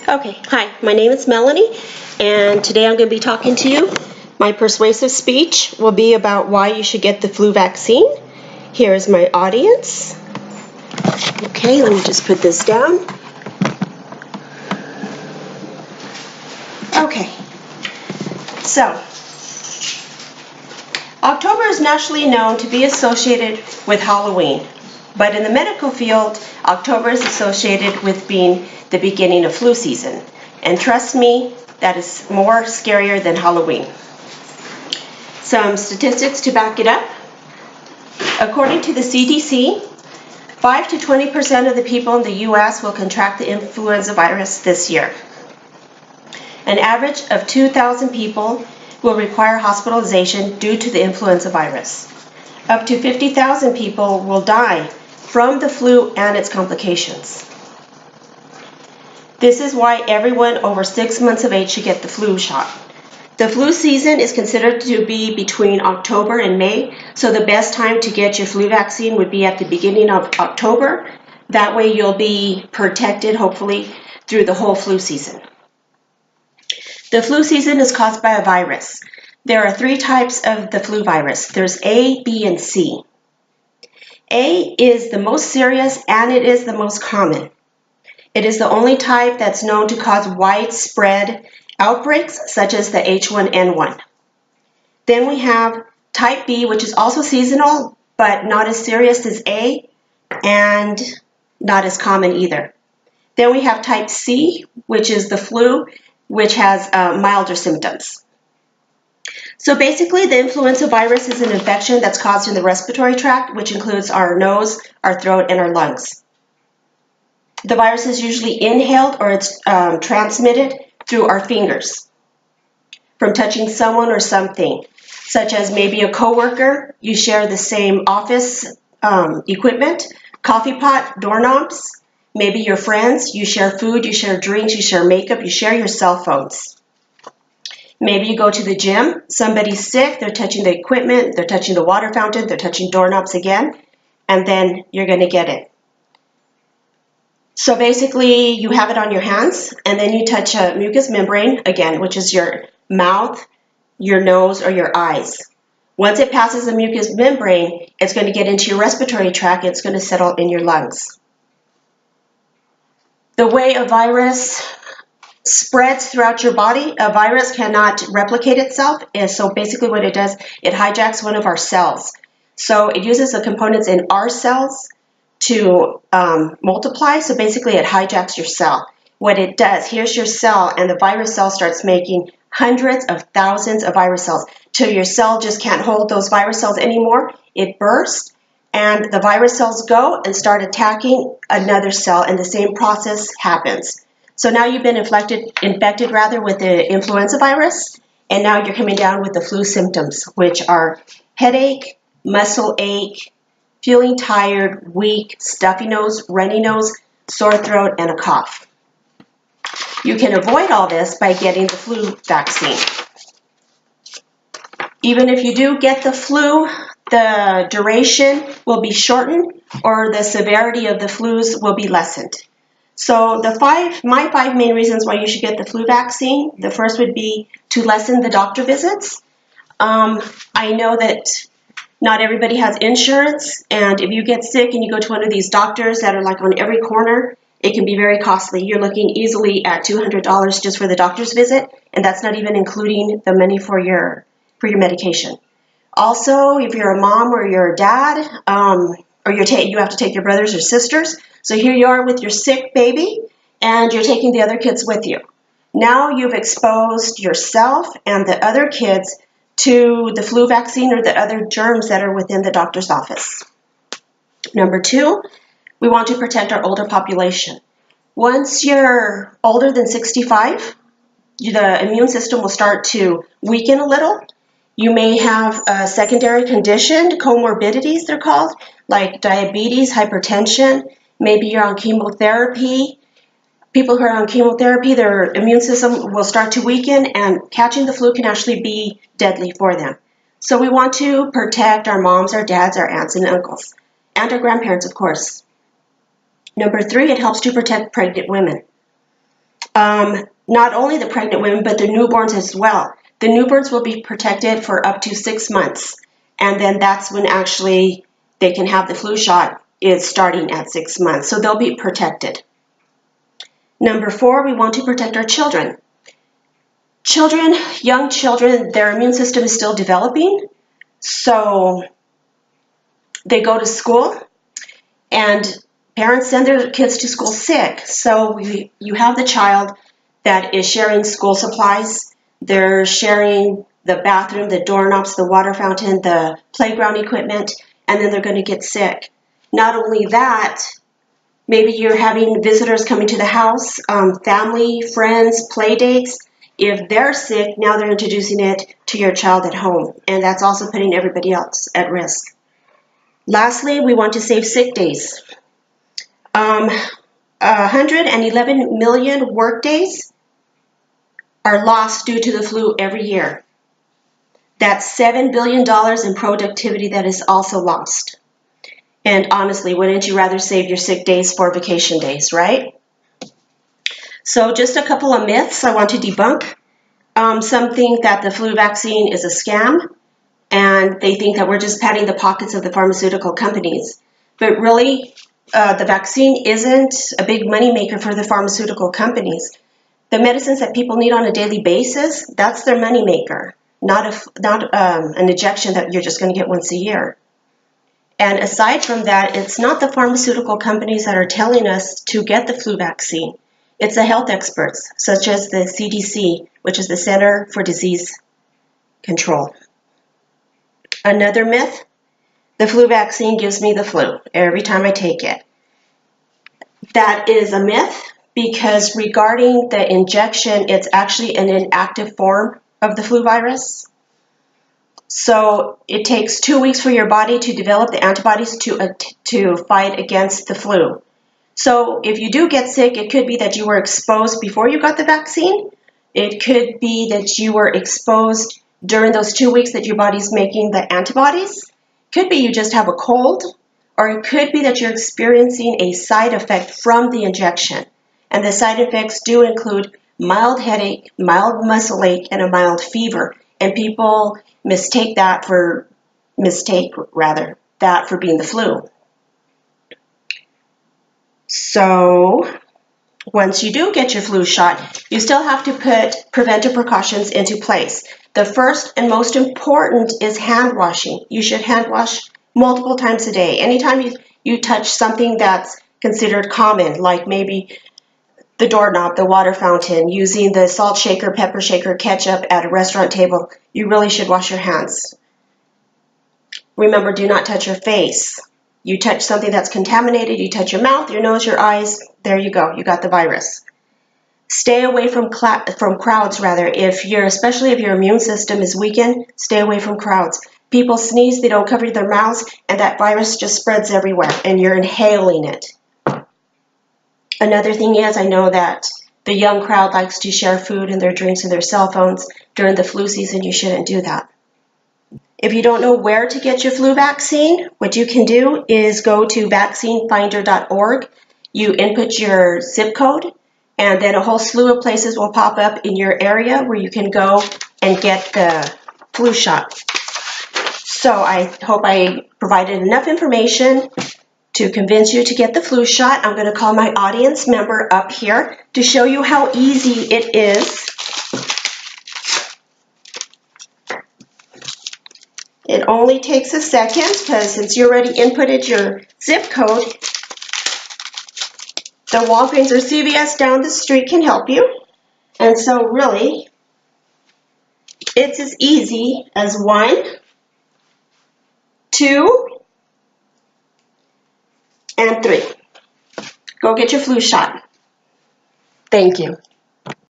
Okay, hi, my name is Melanie, and today I'm going to be talking to you. My persuasive speech will be about why you should get the flu vaccine. Here is my audience. Okay, let me just put this down. Okay, so October is nationally known to be associated with Halloween, but in the medical field, October is associated with being the beginning of flu season. And trust me, that is more scarier than Halloween. Some statistics to back it up. According to the CDC, 5 to 20% of the people in the U.S. will contract the influenza virus this year. An average of 2,000 people will require hospitalization due to the influenza virus. Up to 50,000 people will die from the flu and its complications. This is why everyone over 6 months of age should get the flu shot. The flu season is considered to be between October and May, so the best time to get your flu vaccine would be at the beginning of October. That way you'll be protected, hopefully, through the whole flu season. The flu season is caused by a virus. There are 3 types of the flu virus. There's A, B, and C. A is the most serious and it is the most common. It is the only type that's known to cause widespread outbreaks such as the H1N1. Then we have type B, which is also seasonal but not as serious as A and not as common either. Then we have type C, which is the flu, which has milder symptoms. So basically, the influenza virus is an infection that's caused in the respiratory tract, which includes our nose, our throat, and our lungs. The virus is usually inhaled or it's transmitted through our fingers from touching someone or something, such as maybe a coworker. You share the same office equipment, coffee pot, doorknobs. Maybe your friends, you share food, you share drinks, you share makeup, you share your cell phones. Maybe you go to the gym, somebody's sick, they're touching the equipment, they're touching the water fountain, they're touching doorknobs again, and then you're going to get it. So basically, you have it on your hands, and then you touch a mucous membrane, again, which is your mouth, your nose, or your eyes. Once it passes the mucous membrane, it's going to get into your respiratory tract, it's going to settle in your lungs. The way a virus spreads throughout your body, a virus cannot replicate itself, and so basically what it does, it hijacks one of our cells. So it uses the components in our cells to multiply, so basically it hijacks your cell. What it does, here's your cell, and the virus cell starts making hundreds of thousands of virus cells till your cell just can't hold those virus cells anymore. It bursts, and the virus cells go and start attacking another cell, and the same process happens. So now you've been infected with the influenza virus, and now you're coming down with the flu symptoms, which are headache, muscle ache, feeling tired, weak, stuffy nose, runny nose, sore throat, and a cough. You can avoid all this by getting the flu vaccine. Even if you do get the flu, the duration will be shortened or the severity of the flus will be lessened. So my 5 main reasons why you should get the flu vaccine, the first would be to lessen the doctor visits. I know that not everybody has insurance, and if you get sick and you go to one of these doctors that are like on every corner, it can be very costly. You're looking easily at $200 just for the doctor's visit, and that's not even including the money for your medication. Also, if you're a mom or you're a dad, or you have to take your brothers or sisters, so here you are with your sick baby, and you're taking the other kids with you. Now you've exposed yourself and the other kids to the flu vaccine or the other germs that are within the doctor's office. Number 2, we want to protect our older population. Once you're older than 65, the immune system will start to weaken a little. You may have a secondary condition, comorbidities they're called, like diabetes, hypertension. Maybe you're on chemotherapy. People who are on chemotherapy, their immune system will start to weaken, and catching the flu can actually be deadly for them. So we want to protect our moms, our dads, our aunts and uncles, and our grandparents, of course. Number 3, it helps to protect pregnant women. Not only the pregnant women, but the newborns as well. The newborns will be protected for up to 6 months, and then that's when actually they can have the flu shot, is starting at 6 months, so they'll be protected. Number 4, we want to protect our children. Children, young children, their immune system is still developing, so they go to school, and parents send their kids to school sick. So you have the child that is sharing school supplies, they're sharing the bathroom, the doorknobs, the water fountain, the playground equipment, and then they're going to get sick. Not only that, maybe you're having visitors coming to the house, family, friends, play dates. If they're sick, now they're introducing it to your child at home, and that's also putting everybody else at risk. Lastly, we want to save sick days. 111 million work days are lost due to the flu every year. That's $7 billion in productivity that is also lost. And honestly, wouldn't you rather save your sick days for vacation days, right? So just a couple of myths I want to debunk. Some think that the flu vaccine is a scam, and they think that we're just padding the pockets of the pharmaceutical companies. But really, the vaccine isn't a big moneymaker for the pharmaceutical companies. The medicines that people need on a daily basis, that's their moneymaker, not an injection that you're just going to get once a year. And aside from that, it's not the pharmaceutical companies that are telling us to get the flu vaccine. It's the health experts, such as the CDC, which is the Center for Disease Control. Another myth, the flu vaccine gives me the flu every time I take it. That is a myth because regarding the injection, it's actually an inactive form of the flu virus. So it takes 2 weeks for your body to develop the antibodies to fight against the flu. So if you do get sick, it could be that you were exposed before you got the vaccine. It could be that you were exposed during those 2 weeks that your body's making the antibodies. Could be you just have a cold, or it could be that you're experiencing a side effect from the injection. And the side effects do include mild headache, mild muscle ache, and a mild fever. And people mistake that for being the flu. So once you do get your flu shot, you still have to put preventive precautions into place. The first and most important is hand washing. You should hand wash multiple times a day. Anytime you touch something that's considered common, like maybe the doorknob, the water fountain, using the salt shaker, pepper shaker, ketchup at a restaurant table, you really should wash your hands. Remember, do not touch your face. You touch something that's contaminated, you touch your mouth, your nose, your eyes, there you go, you got the virus. Stay away from crowds, especially if your immune system is weakened, stay away from crowds. People sneeze, they don't cover their mouths, and that virus just spreads everywhere, and you're inhaling it. Another thing is, I know that the young crowd likes to share food and their drinks and their cell phones. During the flu season, you shouldn't do that. If you don't know where to get your flu vaccine, what you can do is go to vaccinefinder.org. You input your zip code, and then a whole slew of places will pop up in your area where you can go and get the flu shot. So I hope I provided enough information to convince you to get the flu shot. I'm going to call my audience member up here to show you how easy it is. It only takes a second because since you already inputted your zip code, the Walgreens or CVS down the street can help you. And so really, it's as easy as 1, 2, and 3. Go get your flu shot. Thank you.